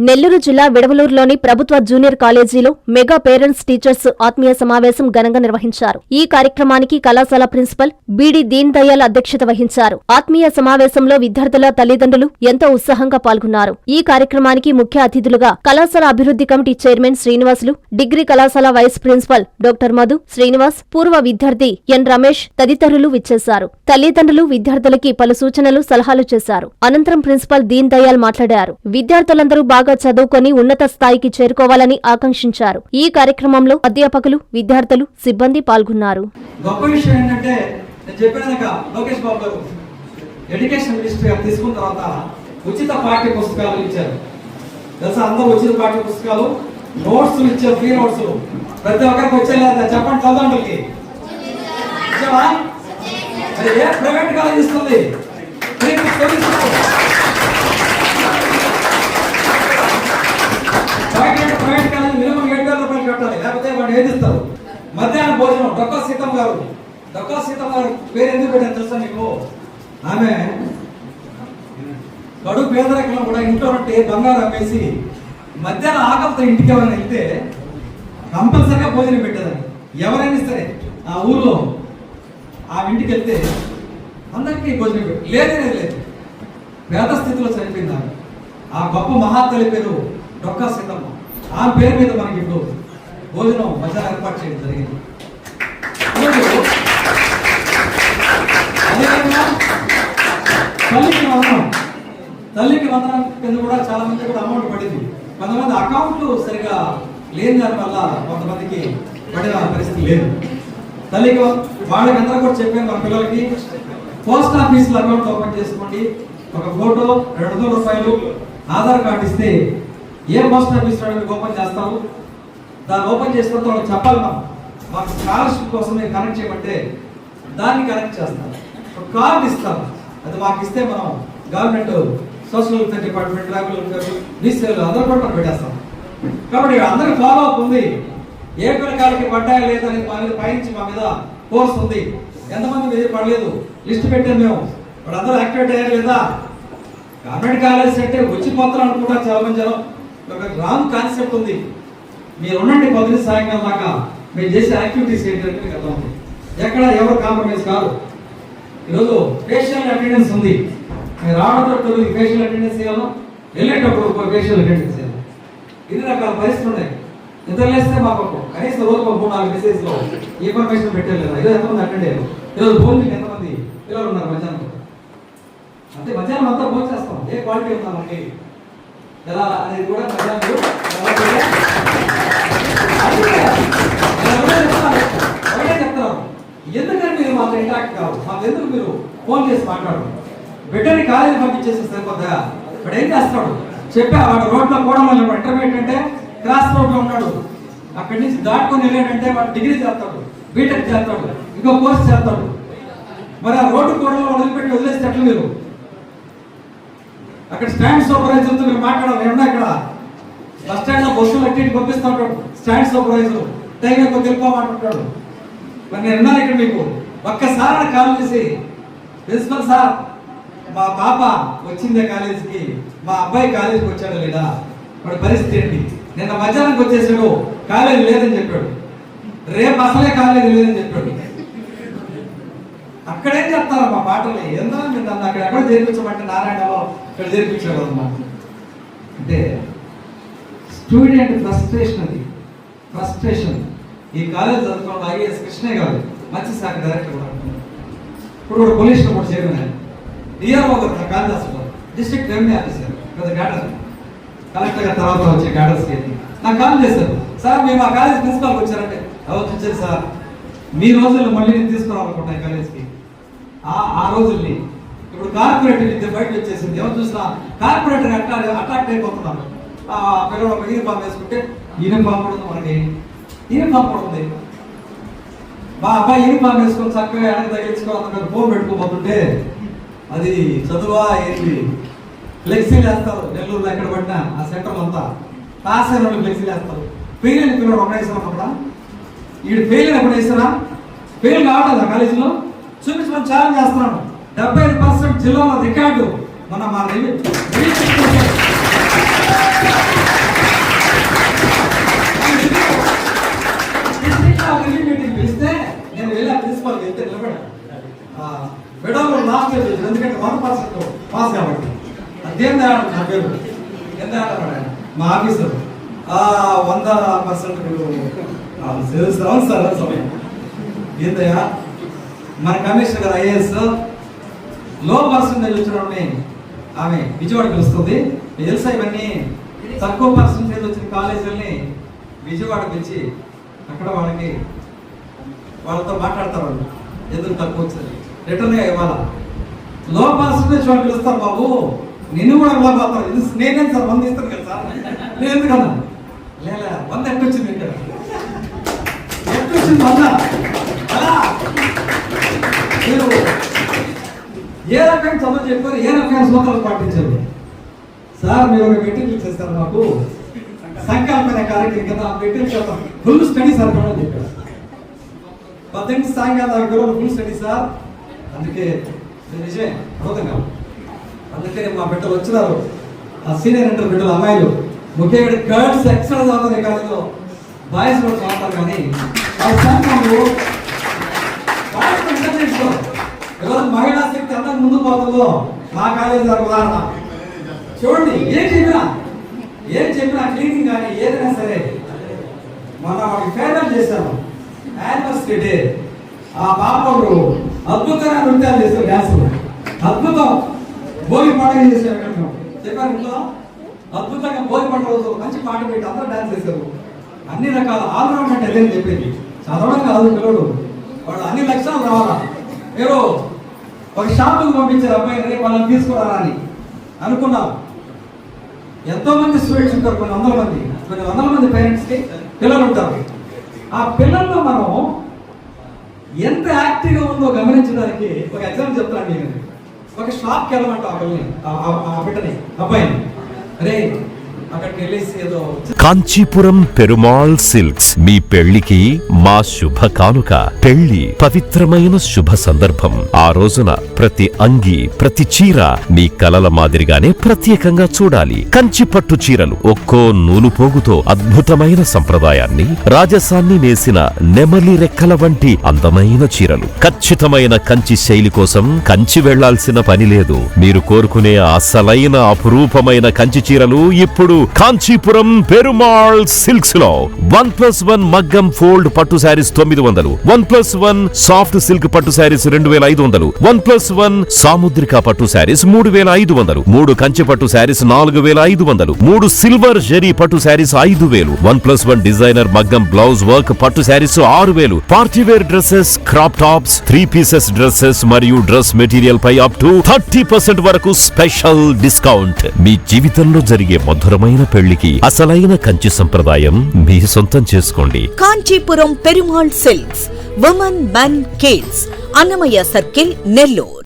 నెల్లూరు జిల్లా విడవలూరులోని ప్రభుత్వ జూనియర్ కాలేజీలో మెగా పేరెంట్స్ టీచర్స్ ఆత్మీయ సమావేశం ఘనంగా నిర్వహించారు. ఈ కార్యక్రమానికి కళాశాల ప్రిన్సిపల్ బీడీ దీన్ దయాల్ అధ్యక్షత వహించారు. ఆత్మీయ సమావేశంలో విద్యార్థుల తల్లిదండ్రులు ఎంతో ఉత్సాహంగా పాల్గొన్నారు. ఈ కార్యక్రమానికి ముఖ్య అతిథులుగా కళాశాల అభివృద్ధి కమిటీ చైర్మన్ శ్రీనివాసులు, డిగ్రీ కళాశాల vice principal doctor Madhu, Srinivas, పూర్వ విద్యార్థి ఎన్ రమేష్ తదితరులు విచ్చేశారు. తల్లిదండ్రులు విద్యార్థులకి పలు సూచనలు, సలహాలు చేశారు. అనంతరం ప్రిన్సిపల్ దీన్ దయాల్ మాట్లాడారు. విద్యార్థులందరూ బాగా చదువుకొని ఉన్నత స్థాయికి చేరుకోవాలని ఆకాంక్షించారు. ఈ కార్యక్రమంలో అధ్యాపకులు, విద్యార్థులు, సిబ్బంది పాల్గొన్నారు. గొప్ప విషయం ఏంటంటే నేను చెప్పినాక లోకేష్ బాబు గారు ఎడ్యుకేషన్ మినిస్ట్రీ తీసుకున్న తర్వాత ఉచిత పాఠ్య పుస్తకాలు ఇచ్చారు. తెలుసా, అందరూ ఉచిత పాఠ్య పుస్తకాలు, నోట్స్ ఇచ్చారు, ఫ్రీ నోట్స్. ప్రతి ఒక్కరికి వచ్చేలేదా చెప్పండి తల్లిదండ్రులకి. ఏ ప్రైవేట్ కాలేజ్ ఇస్తుంది? ప్రైవేట్ కాలేజ్ మినిమం 7,000 రూపాయలు కట్టాలి, లేకపోతే వాడు ఏదిస్తారు. మధ్యాహ్న భోజనం డొక్కా సీతమ్మ గారు పేరు ఎందుకు పెట్టాను తెలుసా మీకు? ఆమె కడు పేదరికంలో కూడా ఇంట్లో ఉంటే బంగారం అమ్మేసి మధ్యాహ్నం ఆకలితో ఇంటికి ఎవరైనా వెళ్తే కంపల్సరిగా భోజనం పెట్టేదాన్ని. ఎవరైనా సరే ఆ ఊర్లో ఆ ఇంటికి వెళ్తే అందరికీ భోజనం పెట్టి లేదనేది లేదు. పేద స్థితిలో చనిపోయింది ఆమె. ఆ గొప్ప మహాతల్లి పేరు డొక్కా సీతమ్మ. ఆ పేరు మీద మనకి ఇప్పుడు భోజనం మధ్యాహ్నం ఏర్పాటు చేయడం జరిగింది. తల్లికి వందనం కింద కూడా చాలా మంది కూడా అమౌంట్ పడింది. కొంతమంది అకౌంట్లు సరిగా లేని దాని వల్ల కొంతమందికి పడిన పరిస్థితి లేదు. తల్లికి వాళ్ళకి అందరూ కూడా చెప్పాను, మన పిల్లలకి పోస్ట్ ఆఫీసులో అకౌంట్ ఓపెన్ చేసుకోండి. ఒక ఫోటో, 200 రూపాయలు, ఆధార్ కార్డు ఇస్తే ఏ పోస్ట్ ఆఫీస్ మీకు ఓపెన్ చేస్తాము. దాన్ని ఓపెన్ చేసిన తర్వాత వాళ్ళకి చెప్పాలి, మాకు స్కాలర్షిప్ కోసం మీరు కనెక్ట్ చేయమంటే దాన్ని కనెక్ట్ చేస్తాం. ఒక కార్డు ఇస్తాం, అది మాకు ఇస్తే మనం గవర్నమెంట్ సోషల్ వెల్ఫేర్ డిపార్ట్మెంట్, బీసీలు అందరూ కూడా మనం పెట్టేస్తాం. కాబట్టి అందరికి ఫాలో అప్ ఉంది. ఏ పిల్లకాయలకి పడ్డాయా లేదని మా మీద పైనుంచి మా మీద కోర్స్ ఉంది. ఎంతమంది మీద పడలేదు లిస్ట్ పెట్టాము మేము. వాళ్ళందరూ యాక్టివేట్ అయ్యారు లేదా? గవర్నమెంట్ కాలేజ్ అంటే వచ్చిపోతారు అనుకుంటారు చాలా మంది జనం. ఒక రాంగ్ కాన్సెప్ట్ ఉంది. మీరు ఉండండి 10 సాయంకాలం దాకా మీరు చేసే యాక్టివిటీస్ ఏంటంటే మీకు అర్థం ఉంది. ఎక్కడ ఎవరు కాంప్రమైజ్ కాదు. ఈరోజు ఫేషియల్ అటెండెన్స్ ఉంది. మీరు రావడంతో ఫేషియల్ అటెండెన్స్ చేయాలి, వెళ్ళేటప్పుడు ఫేషియల్ అటెండెన్స్ చేయాలి. ఇన్ని రకాల పరిస్థితులు ఉన్నాయి. నిద్ర లేస్తే మాకు కనీసం రోజు 3-4 మెసేజ్లో ఇన్ఫర్మేషన్ పెట్టారు లేదా, ఈరోజు ఎంతమంది అటెండ్ అయ్యారు, ఈరోజు భోజనం ఎంతమంది పిల్లలు ఉన్నారు మధ్యాహ్నం. అంటే మధ్యాహ్నం అంతా భోజనం చేస్తాం. ఏ క్వాలిటీ ఉందా మనకి ఎలా అనేది కూడా మధ్యాహ్నం చెప్తారు. ఎందుకని మీరు మాకు ఇంటరాక్ట్ కావు, మాకు ఎందుకు మీరు ఫోన్ చేసి మాట్లాడరు? బిడ్డని కాలేజీ పంపించేసి సరిపోద్దా? ఇప్పుడు ఏం చేస్తాడు చెప్పా, వాడు రోడ్లో కూడా మళ్ళీ ఇంటర్మీడియట్ అంటే క్రాస్ రోడ్లో ఉన్నాడు, అక్కడి నుంచి దాటుకొని వెళ్ళాడంటే వాడు డిగ్రీ చేస్తాడు, బీటెక్ చేస్తాడు, ఇంకో కోర్స్ చేస్తాడు. మరి ఆ రోడ్డు కూడా వదిలిపెట్టి వదిలేస్తే ఎట్లా? మీరు అక్కడ స్టాండ్ సూపర్వైజర్తో మీరు మాట్లాడాలి. ఏమన్నా ఇక్కడ బస్ స్టాండ్ లో బస్సులు అట్టి పంపిస్తూ ఉంటాడు స్టాండ్ సూపర్వైజర్, టైం ఎక్కువ తెలుపామంటుంటాడు. మరి నేను విన్నాను ఇక్కడ మీకు ఒక్కసారి కాల్ చేసి, ప్రిన్సిపల్ సార్ మా పాప వచ్చిందే కాలేజీకి, మా అబ్బాయి కాలేజీకి వచ్చాడు లేదా, వాడి పరిస్థితి ఏంటి? నిన్న మధ్యాహ్నానికి వచ్చేసాడు, కాలేజీ లేదని చెప్పాడు, రేపు అసలే కాలేజీ లేదని చెప్పాడు. అక్కడేం చెప్తారు మా పాటలు? ఎందుకు మీరు నన్ను అక్కడ ఎక్కడ చేర్పించమంటే నారాయణలో ఇక్కడ చేర్పించాడు అన్నమాట. అంటే స్టూడెంట్ ఫ్రస్ట్రేషన్, అది ఫ్రస్ట్రేషన్. ఈ కాలేజ్ చదువుకోవడం ఐఏఎస్ కృష్ణయ్య గారు మంచి శాఖ డైరెక్టర్ కూడా, ఇప్పుడు కూడా పోలీసులో కూడా చేరినారు. డిఆర్ఓ గారు కాళిదాస్ డిస్ట్రిక్ట్ రెవెన్యూ ఆఫీసర్ పెద్ద క్యాడర్, కలెక్టర్ గారు తర్వాత వచ్చే క్యాడర్స్ నాకు కాల్ చేశారు. సార్ మేము ఆ కాలేజ్ ప్రిన్సిపాల్కి వచ్చారంటే అవత్ వచ్చారు సార్, మీ రోజుల్లో మళ్ళీ నేను తీసుకురావాలనుకుంటాను కాలేజ్కి. ఆ రోజుల్ని ఇప్పుడు కార్పొరేట్ విద్య బయటకు వచ్చేసింది. ఎవరు చూసినా కార్పొరేటర్ అట్రాక్ట్ అయిపోతున్నారు. పిల్లలు ఒక యూనిఫామ్ వేసుకుంటే యూనిఫామ్ కూడా ఉంది, మనకి యూనిఫామ్ కూడా ఉంది. మా అబ్బాయి యూనిఫామ్ వేసుకొని చక్కగా వెనక తగ్గించుకోవాలి, ఫోన్ పెట్టుకోబోతుంటే అది చదువా ఏంటి? ఫ్లెక్సీలు వేస్తారు నెల్లూరులో ఎక్కడ పడినా, ఆ సెంటర్లో అంతా పాస్ అయిన వాళ్ళు ఫ్లెక్సీలు వేస్తారు. ఫెయిల్ అయిన పిల్లలు ఒక వేసారు అక్కడ, వీడు ఫెయిల్ అయినప్పుడు వేసారా? ఫెయిల్ కావట్లేదు ఆ కాలేజీలో చూపించమని ఛాలెంజ్ చేస్తున్నాను. 75% జిల్లాలో రికార్డు మన పాజిటివ్ చేశారు, ఎందుకంటే 100% పాస్ కాబట్టి. అదేం నా పేరు ఎంత మా ఆఫీసర్ 100% అవును సార్ సమయం ఏందయ్యా మన కమిషనర్ గారు ఐఏఎస్ లో పర్సంటేజ్ వచ్చిన ఆమె విజయవాడకి వస్తుంది. తెలుసా ఇవన్నీ తక్కువ పర్సంటేజ్ వచ్చిన కాలేజీలని విజయవాడకి వచ్చి అక్కడ వాళ్ళతో మాట్లాడతారు. వాళ్ళు ఎందుకు తక్కువ వచ్చారు రిటర్న్గా ఇవ్వాలా. లో పర్సంటేజ్ వాళ్ళు పిలుస్తారు, బాబు నిన్ను కూడా ఇవ్వబోతారు. ఇది నేనే సార్ 100 ఇస్తాను కదా సార్, నేను ఎందుకన్నా లేదా 100 ఎట్టొచ్చింది ఇక్కడ ఎట్టొచ్చింది 100 అలా మీరు ఏ రకమైన చదువు చెప్పారు, ఏ రకమైన సూత్రాలు పాటించారు సార్. మీరు ఒక మెటీరియల్ ఇచ్చేస్తారు మాకు సంకల్పన కార్యక్రమం కదా, మెటీరియల్ చేస్తాం ఫుల్ స్టడీ సార్ అని చెప్పారు. 18 సాయంకాలం ఫుల్ స్టడీ సార్. అందుకే నిజమే అర్థంగా, అందుకే మా బిడ్డలు వచ్చినారు, ఆ సీనియర్ ఇంటర్ బిడ్డలు అమ్మాయిలు ముఖ్యంగా గర్ల్స్ ఎక్స్ట్రా చదువుతారు కాలేజీలో, బాయ్స్ కూడా చదువుతారు. కానీ ఈరోజు మహిళా శక్తి అంతా ముందు పోతుందో మా కాలేజీ గారు ఉదాహరణ చూడండి. ఏం చెప్పినా క్లీనింగ్ కానీ ఏదైనా సరే మొన్న వాడికి ఫేర్వెల్ చేశాను, యానివర్సరీ డే. ఆ పాపడు అద్భుతమైన నృత్యాలు చేశారు, డ్యాన్సులు అద్భుతం. భోగి పండుగ చేశారు చెప్పారు ఇంట్లో, అద్భుతంగా భోగి పండుగ రోజు మంచి పాట పెట్టి అందరూ డ్యాన్స్ చేశారు. అన్ని రకాల ఆల్రౌండ్ అంటే అదేని చెప్పింది. చదవడం కాదు పిల్లడు, వాడు అన్ని లక్షణాలు రావాలా. మీరు ఒక షాపుకి పంపించారు అబ్బాయి రేపు వాళ్ళని తీసుకురారా అని అనుకున్నాం. ఎంతో మంది స్టూడెంట్స్ ఉంటారు, కొన్ని వందల మంది పేరెంట్స్కి పిల్లలు ఉంటారు. ఆ పిల్లల్లో మనం ఎంత యాక్టివ్గా ఉందో గమనించడానికి ఒక ఎగ్జాంపుల్ చెప్తాను. నేను ఒక షాప్కి వెళ్ళమంటా ఆ పిల్లని, ఆ బిడ్డని, అబ్బాయిని, అరే అక్కడికి వెళ్ళేసి ఏదో కాంచీపురం పెరుమాళ్ సిల్క్స్ మీ పెళ్లికి మా శుభ కానుక. పెళ్లి పవిత్రమైన శుభ సందర్భం. ఆ రోజున ప్రతి అంగి, ప్రతి చీర మీ కలల మాదిరిగానే ప్రత్యేకంగా చూడాలి. కంచి పట్టు చీరలు ఒక్కో నూలు పోగుతో అద్భుతమైన సంప్రదాయాన్ని, రాజసాన్ని నేసిన నెమలి రెక్కల వంటి అందమైన చీరలు. ఖచ్చితమైన కంచి శైలి కోసం కంచి వెళ్లాల్సిన పని లేదు. మీరు కోరుకునే అసలైన అపురూపమైన కంచి చీరలు ఇప్పుడు కాంచీపురం పెరుమాళ్ సిల్క్స్ లో 1+1 మగ్గం ఫోల్డ్ పట్టు శారీస్ 900, 1+1 సాఫ్ట్ సిల్క్ పట్టు శారీస్ 2500, 1+1 సాముద్రిక పట్టు శారీస్ 3500, 3 కంచి పట్టు శారీస్ 4500, 3 సిల్వర్ జెరీ పట్టు శారీస్ 5000, 1+1 డిజైనర్ మగ్గం బ్లౌజ్ వర్క్ పట్టు saris 6000, partywear dresses, crop tops, 3 pieces dresses మరియు డ్రెస్ మెటీరియల్ పై అప్ టు 30% వరకు స్పెషల్ డిస్కౌంట్. మీ జీవితంలో జరిగే మధురమైన పెళ్లికి అసలైన కంచి సంప్రదాయం మీ సొంతం చేసుకోండి. Kanchipuram Perumal silks, women, men, kids, Annamayya circle, Nellore.